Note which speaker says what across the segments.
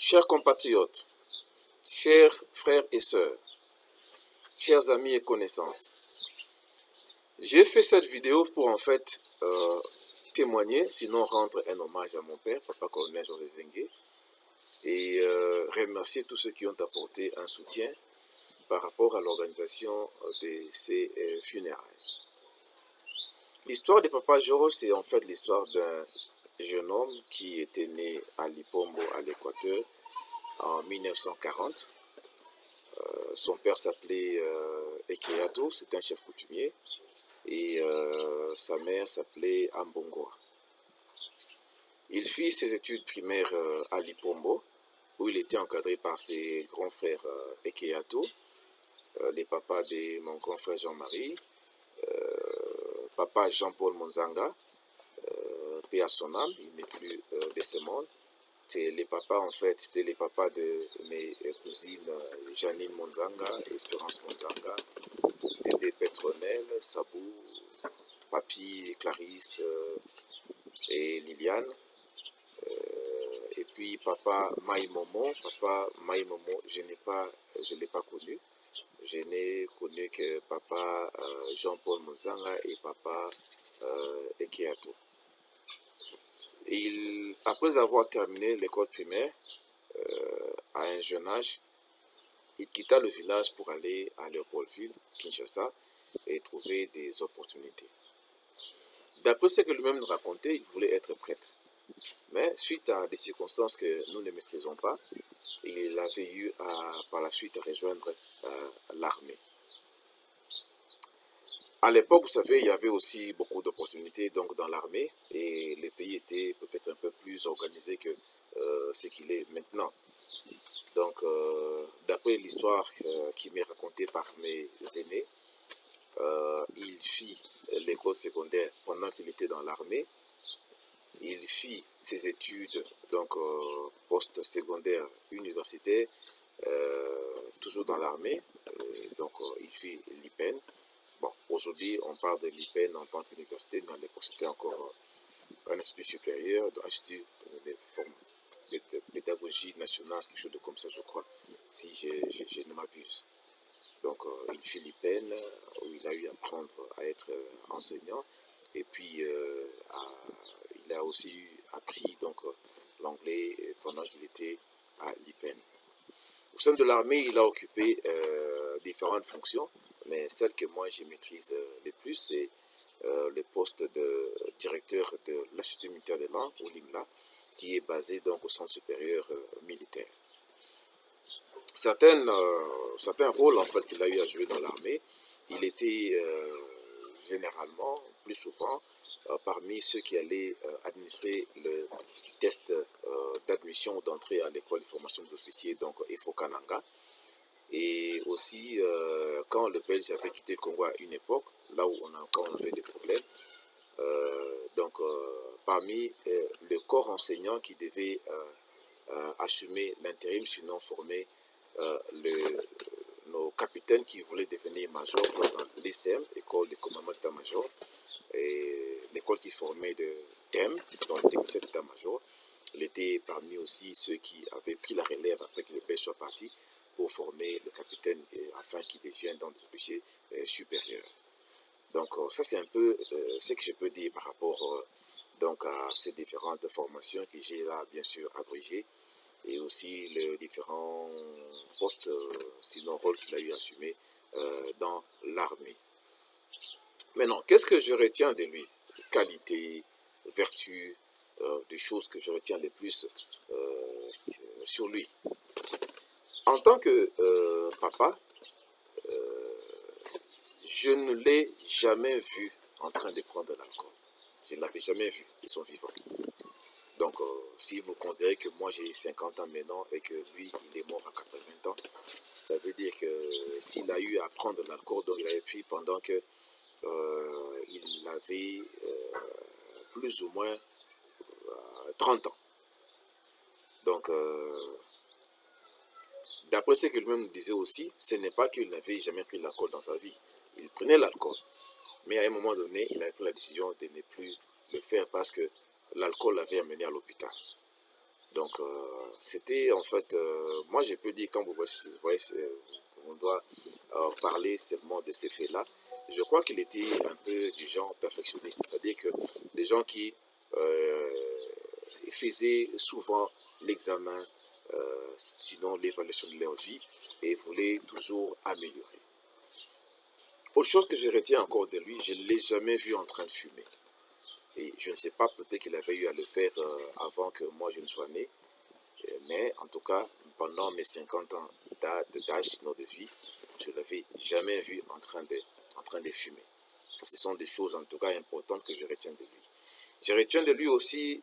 Speaker 1: Chers compatriotes, chers frères et sœurs, chers amis et connaissances, j'ai fait cette vidéo pour en fait témoigner, sinon rendre un hommage à mon père, Papa Colonel Georges Zengue, et remercier tous ceux qui ont apporté un soutien par rapport à l'organisation de ces funérailles. L'histoire de Papa Georges, c'est en fait l'histoire d'un jeune homme qui était né à Lipombo, à l'Équateur, en 1940. Son père s'appelait Ekeato, c'est un chef coutumier, et sa mère s'appelait Ambongoa. Il fit ses études primaires à Lipombo, où il était encadré par ses grands frères Ekeato, les papas de mon grand frère Jean-Marie, papa Jean-Paul Monzanga, paix à son âme, il n'est plus de ce monde. C'est les papas, en fait, c'était les papas de mes cousines Janine Monzanga, Espérance Monzanga, Dédé Petronel, Sabou, Papi, Clarisse et Liliane. Et puis papa Maïmomo, je ne l'ai pas connu. Je n'ai connu que papa Jean-Paul Monzanga et papa Ekeato. Après avoir terminé l'école primaire, à un jeune âge, il quitta le village pour aller à Léopoldville, Kinshasa, et trouver des opportunités. D'après ce que lui-même nous racontait, il voulait être prêtre. Mais suite à des circonstances que nous ne maîtrisons pas, il avait eu par la suite à rejoindre l'armée. À l'époque, vous savez, il y avait aussi beaucoup d'opportunités dans l'armée et le pays était peut-être un peu plus organisé que ce qu'il est maintenant. Donc, d'après l'histoire qui m'est racontée par mes aînés, il fit l'école secondaire pendant qu'il était dans l'armée. Il fit ses études post-secondaires universitaires, toujours dans l'armée. Donc, il fit l'IPEN. Bon, aujourd'hui, on parle de l'IPEN en tant qu'université, mais à l'époque, c'était encore un institut supérieur, un institut de pédagogie nationale, quelque chose de comme ça, je crois, si je ne m'abuse. Donc, il fit l'IPEN, où il a eu à apprendre à être enseignant, et puis il a aussi appris l'anglais pendant qu'il était à l'IPEN. Au sein de l'armée, il a occupé différentes fonctions, mais celle que moi je maîtrise le plus, c'est le poste de directeur de l'Institut militaire de l'An, ou l'IMLA, qui est basé donc au centre supérieur militaire. Certains rôles en fait qu'il a eu à jouer dans l'armée, il était généralement, plus souvent, parmi ceux qui allaient administrer le test d'admission ou d'entrée à l'école de formation des officiers, donc EFO-Kananga. Et aussi, quand le Belge avait quitté le Congo à une époque, là où on avait des problèmes, parmi le corps enseignant qui devait assumer l'intérim, sinon former nos capitaines qui voulaient devenir majors dans l'ECM, école de commandement d'état-major, et l'école qui formait de thèmes dans le technicien d'état-major. Il était parmi aussi ceux qui avaient pris la relève après que le Belge soit parti pour former le capitaine afin qu'il devienne dans des officiers supérieurs. Donc ça c'est un peu ce que je peux dire par rapport à ces différentes formations que j'ai là bien sûr abrégées, et aussi les différents postes, sinon rôles qu'il a eu à assumer dans l'armée. Maintenant, qu'est-ce que je retiens de lui? Qualité, vertu, des choses que je retiens les plus sur lui. En tant que papa, je ne l'ai jamais vu en train de prendre de l'alcool. Je ne l'avais jamais vu, ils sont vivants. Donc, si vous considérez que moi j'ai 50 ans maintenant et que lui il est mort à 80 ans, ça veut dire que s'il a eu à prendre de l'alcool, donc il avait pris pendant que il avait plus ou moins 30 ans. Donc, d'après ce que lui-même disait aussi, ce n'est pas qu'il n'avait jamais pris l'alcool dans sa vie. Il prenait l'alcool. Mais à un moment donné, il avait pris la décision de ne plus le faire parce que l'alcool l'avait amené à l'hôpital. Donc, c'était en fait, moi je peux dire, quand vous voyez on doit parler seulement de ces faits-là, je crois qu'il était un peu du genre perfectionniste, c'est-à-dire que les gens qui faisaient souvent l'examen, sinon l'évaluation de leur vie, et voulaient toujours améliorer. Autre chose que je retiens encore de lui, je ne l'ai jamais vu en train de fumer. Et je ne sais pas, peut-être qu'il avait eu à le faire avant que moi je ne sois né, mais en tout cas, pendant mes 50 ans d'âge, sinon de vie, je ne l'avais jamais vu en train de fumer. Ça, ce sont des choses en tout cas importantes que je retiens de lui. Je retiens de lui aussi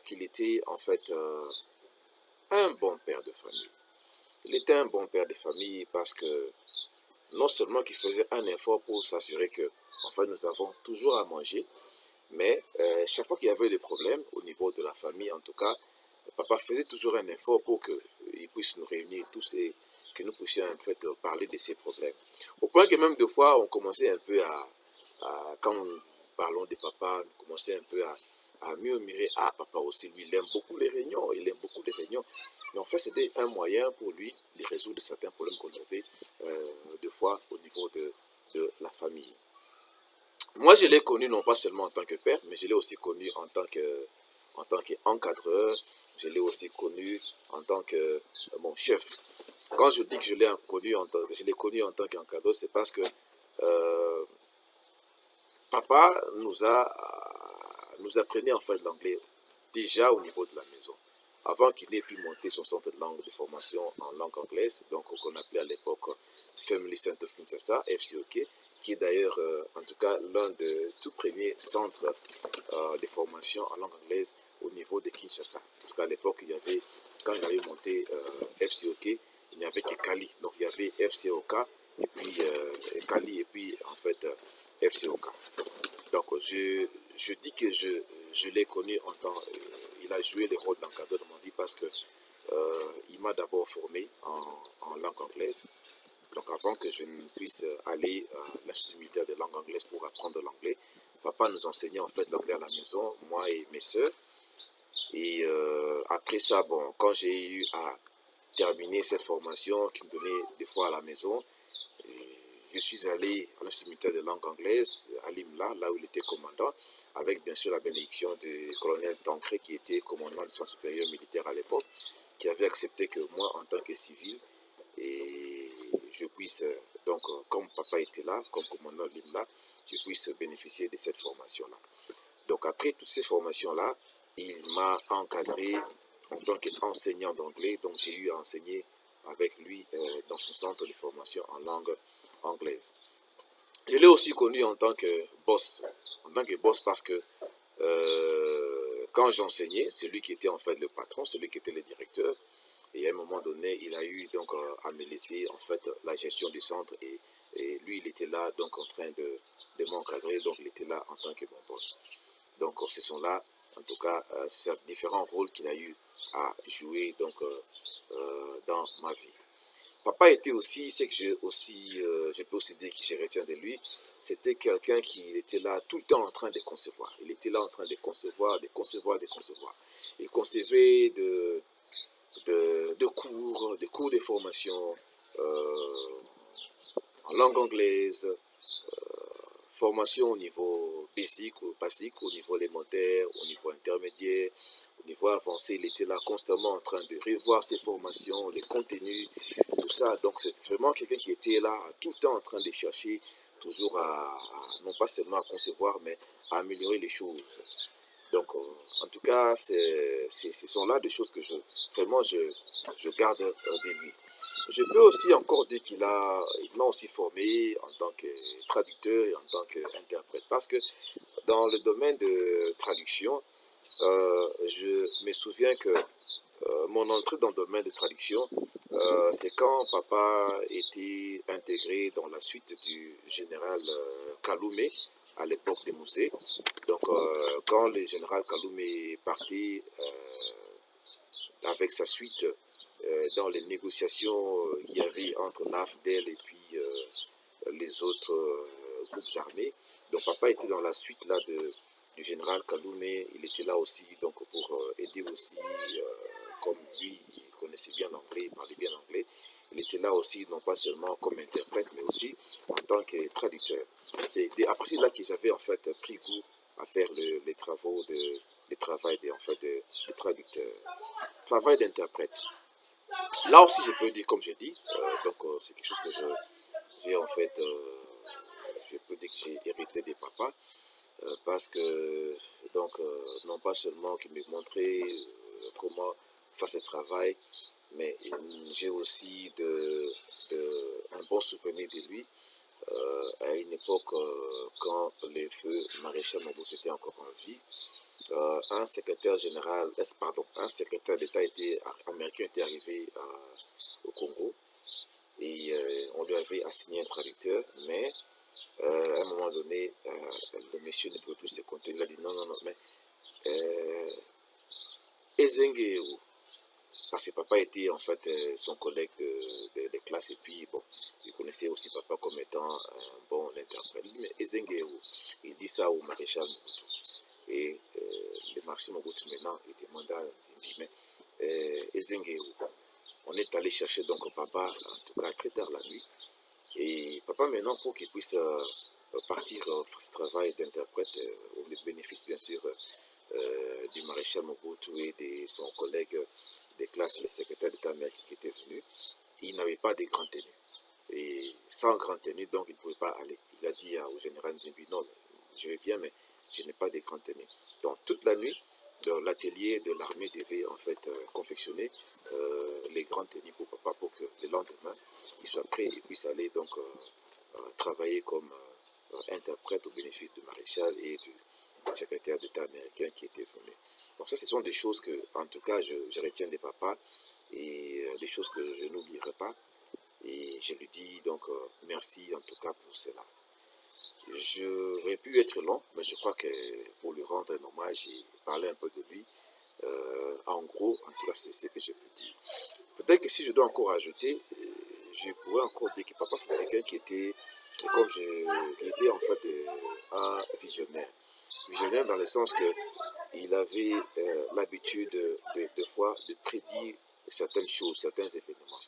Speaker 1: qu'il était en fait un bon père de famille. Il était un bon père de famille parce que non seulement qu'il faisait un effort pour s'assurer que en fait, nous avons toujours à manger, mais chaque fois qu'il y avait des problèmes au niveau de la famille, en tout cas, papa faisait toujours un effort pour qu'il puisse nous réunir tous et que nous puissions en fait parler de ces problèmes. Au point que même des fois, on commençait un peu quand nous parlons de papa, on commençait un peu à murmurer, ah papa aussi, lui, il aime beaucoup les réunions, il aime beaucoup les réunions. Mais en fait, c'était un moyen pour lui de résoudre certains problèmes qu'on avait des fois au niveau de la famille. Moi, je l'ai connu non pas seulement en tant que père, mais je l'ai aussi connu en tant qu'encadreur. Je l'ai aussi connu en tant que mon chef. Quand je dis que je l'ai connu en tant qu'encadreur, c'est parce que euh, papa nous apprenait en fait l'anglais déjà au niveau de la maison. Avant qu'il n'ait pu monter son centre de langue de formation en langue anglaise, donc qu'on appelait à l'époque Family Center of Kinshasa, FCOK, qui est d'ailleurs, en tout cas, l'un des tout premiers centres de formation en langue anglaise au niveau de Kinshasa. Parce qu'à l'époque, quand il avait monté FCOK, il n'y avait que Kali. Donc il y avait FCOK, et puis Kali, et puis en fait FCOK. Donc je dis que je l'ai connu en tant, il a joué le rôle d'encadreur de mon vie parce que il m'a d'abord formé en langue anglaise. Donc avant que je ne puisse aller à l'Institut militaire de langue anglaise pour apprendre l'anglais, papa nous enseignait en fait l'anglais à la maison, moi et mes soeurs. Et après ça, bon, quand j'ai eu à terminer cette formation qui me donnait des fois à la maison, je suis allé à l'Institut militaire de langue anglaise à Limla, là où il était commandant, avec bien sûr la bénédiction du colonel Tancré qui était commandant du centre supérieur militaire à l'époque, qui avait accepté que moi, en tant que civil, et je puisse, donc, comme papa était là, comme commandant Limla, je puisse bénéficier de cette formation-là. Donc, après toutes ces formations-là, il m'a encadré en tant qu'enseignant d'anglais, donc j'ai eu à enseigner avec lui dans son centre de formation en langue anglaise. Je l'ai aussi connu en tant que boss parce que quand j'enseignais, c'est lui qui était en fait le patron, celui qui était le directeur. Et à un moment donné, il a eu donc à me laisser en fait la gestion du centre et lui, il était là donc en train de m'encadrer, donc il était là en tant que mon boss. Donc ce sont là, en tout cas, ces différents rôles qu'il a eu à jouer donc dans ma vie. Papa était aussi, c'est que je peux aussi dire que je retiens de lui, c'était quelqu'un qui était là tout le temps en train de concevoir. Il était là en train de concevoir, de concevoir, de concevoir. Il concevait de cours de formation en langue anglaise, formation au niveau basique, au niveau élémentaire, au niveau intermédiaire, au niveau avancé. Il était là constamment en train de revoir ses formations, les contenus, tout ça. Donc c'est vraiment quelqu'un qui était là tout le temps en train de chercher, toujours non pas seulement à concevoir, mais à améliorer les choses. Donc, en tout cas, ce sont là des choses que je garde de lui. Je peux aussi encore dire qu'il m'a aussi formé en tant que traducteur et en tant qu'interprète. Parce que dans le domaine de traduction, je me souviens que mon entrée dans le domaine de traduction, c'est quand papa était intégré dans la suite du général Kaloumé à l'époque des musées. Donc, quand le général Kaloumé est parti avec sa suite dans les négociations qu'il y avait entre l'AFDEL et puis les autres groupes armés. Donc papa était dans la suite là du général Kaloumé, il était là aussi donc pour aider aussi comme lui, il connaissait bien l'anglais, il parlait bien l'anglais. Il était là aussi, non pas seulement comme interprète, mais aussi en tant que traducteur. C'est à partir de là que j'avais en fait pris goût à faire les travaux le travail de traducteur, travail d'interprète. Là aussi, je peux dire, comme j'ai dit, c'est quelque chose que j'ai en fait, je peux dire que j'ai hérité des papas, parce que, non pas seulement qu'il me montrait comment faire ce travail, mais j'ai aussi un bon souvenir de lui à une époque quand les feux maréchal Mobutu étaient encore en vie. Un secrétaire général, un secrétaire d'État américain était arrivé au Congo et on lui avait assigné un traducteur, mais à un moment donné, le monsieur ne pouvait plus se contenir. Il a dit non, mais Ezengue, parce que papa était en fait son collègue de classe, et puis bon, il connaissait aussi papa comme étant un bon interprète. Il dit, mais Ezengue, il dit ça au maréchal Mobutu. Et le maréchal Mobutu maintenant, il demande à Nzimbi, mais Ezengue, on est allé chercher donc papa, en tout cas très tard la nuit. Et papa maintenant, pour qu'il puisse partir faire ce travail d'interprète, au bénéfice bien sûr du maréchal Mobutu et de son collègue de classe, le secrétaire d'État américain qui était venu, il n'avait pas de grande tenue. Et sans grande tenue, donc il ne pouvait pas aller. Il a dit au général Nzimbi, non, je vais bien, mais je n'ai pas de grande tenue. Donc toute la nuit, l'atelier de l'armée devait en fait confectionner les grandes tenues pour papa pour que le lendemain, il soit prêt et puisse aller donc travailler comme interprète au bénéfice du maréchal et du secrétaire d'État américain qui était venu. Donc ça, ce sont des choses que, en tout cas, je retiens des papas et des choses que je n'oublierai pas. Et je lui dis donc merci en tout cas pour cela. J'aurais pu être long, mais je crois que pour lui rendre un hommage et parler un peu de lui, en gros, en tout cas, c'est ce que je peux dire. Peut-être que si je dois encore ajouter, je pourrais encore dire que papa, c'était quelqu'un qui était, comme il était en fait un visionnaire. Visionnaire dans le sens qu'il avait l'habitude de fois de prédire certaines choses, certains événements.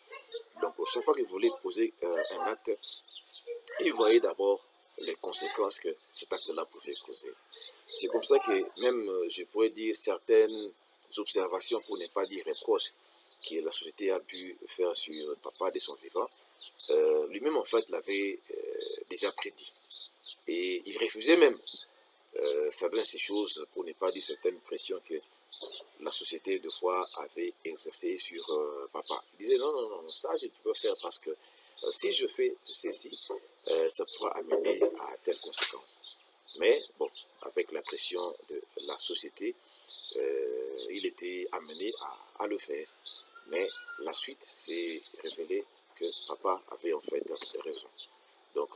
Speaker 1: Donc, chaque fois qu'il voulait poser un acte, il voyait d'abord les conséquences que cet acte-là pouvait causer. C'est comme ça que même, je pourrais dire, certaines observations, pour ne pas dire reproches, que la société a pu faire sur papa de son vivant, lui-même en fait l'avait déjà prédit. Et il refusait même certaines ces choses, pour ne pas dire certaines pressions que la société de fois avait exercées sur papa. Il disait non, ça je peux faire parce que si je fais ceci, ça pourra amener à telle conséquence. Mais bon, avec la pression de la société, il était amené à le faire. Mais la suite s'est révélé que papa avait en fait raison. Donc,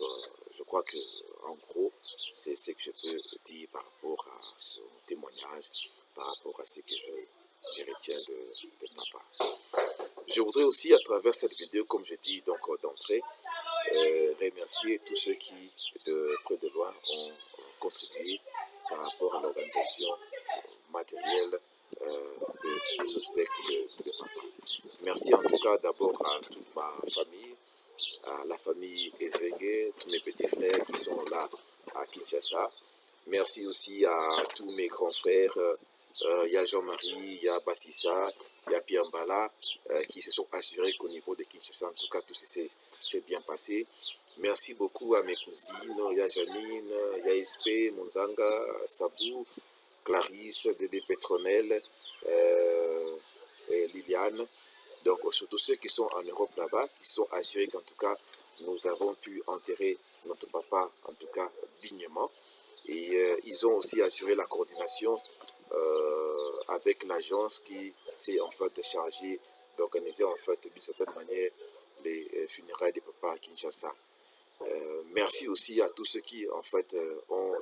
Speaker 1: je crois que, en gros, c'est ce que je peux dire par rapport à son témoignage, par rapport à ce que je retiens de papa. Je voudrais aussi, à travers cette vidéo, comme je dis donc d'entrée, remercier tous ceux qui, de près de loin, ont contribué par rapport à l'organisation matérielle des obstacles de papa. Merci en tout cas d'abord à toute ma famille, à la famille Ezengue, tous mes petits frères qui sont là à Kinshasa. Merci aussi à tous mes grands frères. Il y a Jean-Marie, il y a Bassissa, il y a Pierre Mbala qui se sont assurés qu'au niveau de Kinshasa, en tout cas, tout s'est bien passé. Merci beaucoup à mes cousines. Il y a Janine, il y a Espé, Monzanga, Sabou, Clarisse, Dédé Pétronelle, et Liliane. Donc, surtout ceux qui sont en Europe là-bas, qui se sont assurés qu'en tout cas, nous avons pu enterrer notre papa, en tout cas, dignement. Et ils ont aussi assuré la coordination avec l'agence qui s'est en fait chargée d'organiser en fait d'une certaine manière les funérailles de papa à Kinshasa. Merci aussi à tous ceux qui en fait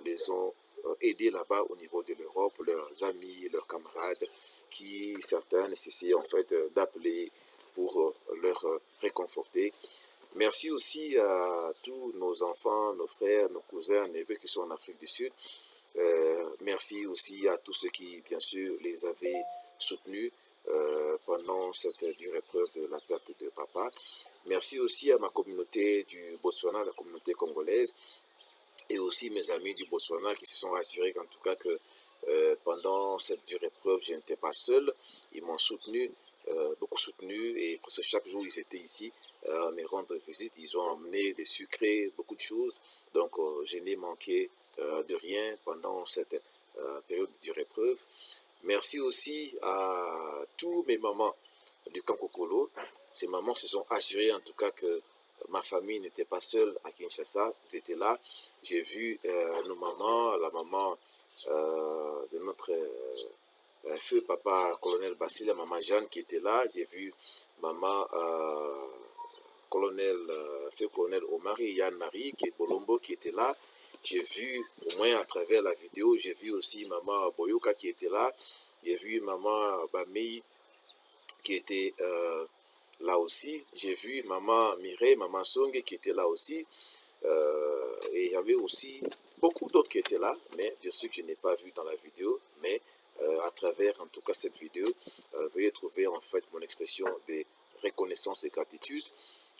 Speaker 1: les ont aidés là-bas au niveau de l'Europe, leurs amis, leurs camarades, qui certains nécessitaient en fait d'appeler pour leur réconforter. Merci aussi à tous nos enfants, nos frères, nos cousins, neveux qui sont en Afrique du Sud. Merci aussi à tous ceux qui, bien sûr, les avaient soutenus pendant cette dure épreuve de la perte de papa. Merci aussi à ma communauté du Botswana, la communauté congolaise, et aussi mes amis du Botswana qui se sont rassurés qu'en tout cas que pendant cette dure épreuve, je n'étais pas seul. Ils m'ont soutenu, beaucoup soutenu, et presque chaque jour ils étaient ici à me rendre visite. Ils ont emmené des sucrés, beaucoup de choses. Donc je n'ai manqué de rien pendant cette période de dure épreuve. Merci aussi à tous mes mamans du Kankokolo. Ces mamans se sont assurées en tout cas que ma famille n'était pas seule à Kinshasa. Ils étaient là. J'ai vu nos mamans, la maman de notre feu papa colonel Basile, la maman Jeanne qui était là. J'ai vu maman feu colonel Omari, Yann Marie qui est Bolombo qui était là. J'ai vu, au moins à travers la vidéo, j'ai vu aussi maman Boyoka qui était là. J'ai vu maman Bamei qui était là aussi. J'ai vu maman Mireille, maman Song qui était là aussi. Et il y avait aussi beaucoup d'autres qui étaient là, mais bien sûr que je n'ai pas vu dans la vidéo, mais à travers en tout cas cette vidéo, veuillez trouver en fait mon expression de reconnaissance et gratitude.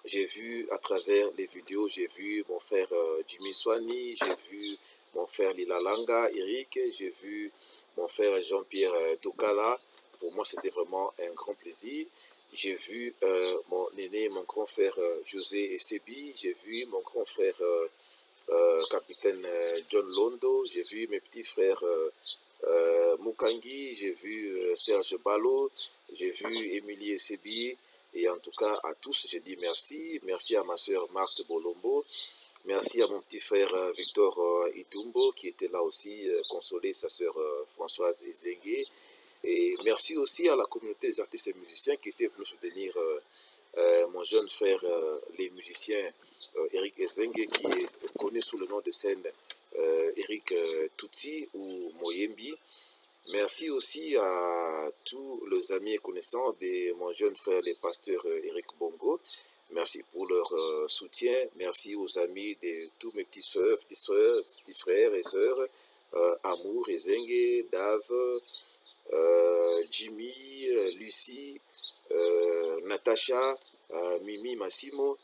Speaker 1: J'ai vu à travers les vidéos, j'ai vu mon frère Jimmy Swani, j'ai vu mon frère Lila Langa, Eric, j'ai vu mon frère Jean-Pierre Tokala. Pour moi, c'était vraiment un grand plaisir. J'ai vu mon aîné, mon grand frère José Essebi. J'ai vu mon grand frère capitaine John Londo. J'ai vu mes petits frères Mukangi. J'ai vu Serge Ballot. J'ai vu Émilie Essebi. Et en tout cas, à tous, je dis merci. Merci à ma soeur Marthe Bolombo. Merci à mon petit frère Victor Itumbo qui était là aussi, consoler sa soeur Françoise Ezengue. Et merci aussi à la communauté des artistes et musiciens qui étaient venus soutenir mon jeune frère, les musiciens Eric Ezengue, qui est connu sous le nom de scène Eric Tutsi ou Moyembi. Merci aussi à tous les amis et connaissances de mon jeune frère, le pasteur Eric Bongo. Merci pour leur soutien. Merci aux amis de tous mes petits soeurs, petits frères et sœurs, Amour, Ezengue, Dave, Jimmy, Lucie, Natacha, Mimi, Massimo.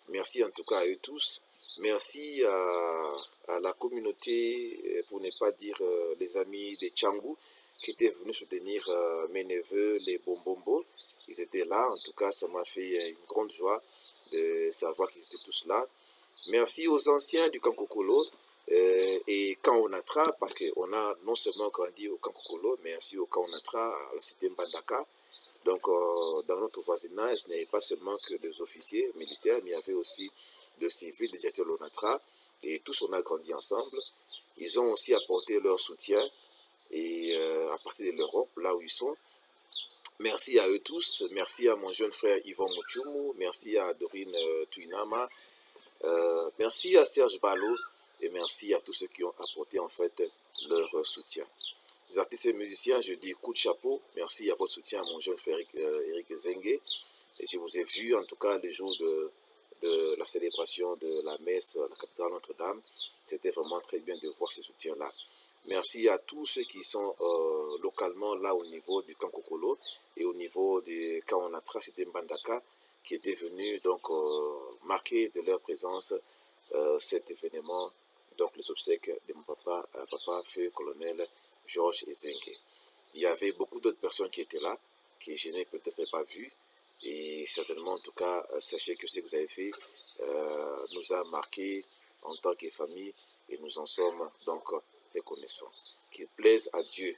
Speaker 1: Merci en tout cas à eux tous. Merci à la communauté, pour ne pas dire les amis de Tchangou, qui étaient venus soutenir mes neveux, les Bombombo. Ils étaient là. En tout cas, ça m'a fait une grande joie de savoir qu'ils étaient tous là. Merci aux anciens du Kankokolo et Kaonatra, parce qu'on a non seulement grandi au Kankokolo, mais aussi au Kaonatra, à la cité Mbandaka. Donc, dans notre voisinage, il n'y avait pas seulement que des officiers militaires, mais il y avait aussi des civils, des directeurs Lonatra, et tous on a grandi ensemble. Ils ont aussi apporté leur soutien, et à partir de l'Europe, là où ils sont. Merci à eux tous. Merci à mon jeune frère Yvon Mouchoumou. Merci à Dorine Tuinama. Merci à Serge Ballot. Et merci à tous ceux qui ont apporté en fait leur soutien. Les artistes et musiciens, je dis coup de chapeau. Merci à votre soutien, mon jeune frère Eric Ezengue. Et je vous ai vu en tout cas le jour de la célébration de la messe à la cathédrale Notre-Dame. C'était vraiment très bien de voir ce soutien-là. Merci à tous ceux qui sont localement là au niveau du Kankokolo et au niveau du Kaonatra, c'était Mbandaka, qui étaient venus donc marquer de leur présence cet événement, donc les obsèques de mon papa, papa feu colonel Georges Ezengue. Il y avait beaucoup d'autres personnes qui étaient là, que je n'ai peut-être pas vues, et certainement en tout cas, sachez que ce que vous avez fait nous a marqué en tant que famille, et nous en sommes donc reconnaissants. Qu'il plaise à Dieu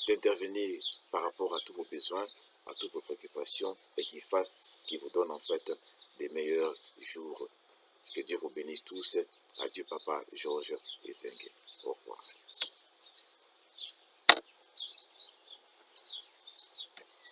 Speaker 1: d'intervenir par rapport à tous vos besoins, à toutes vos préoccupations, et qu'il vous donne en fait des meilleurs jours. Que Dieu vous bénisse tous. Adieu papa Georges Ezengue. Au revoir.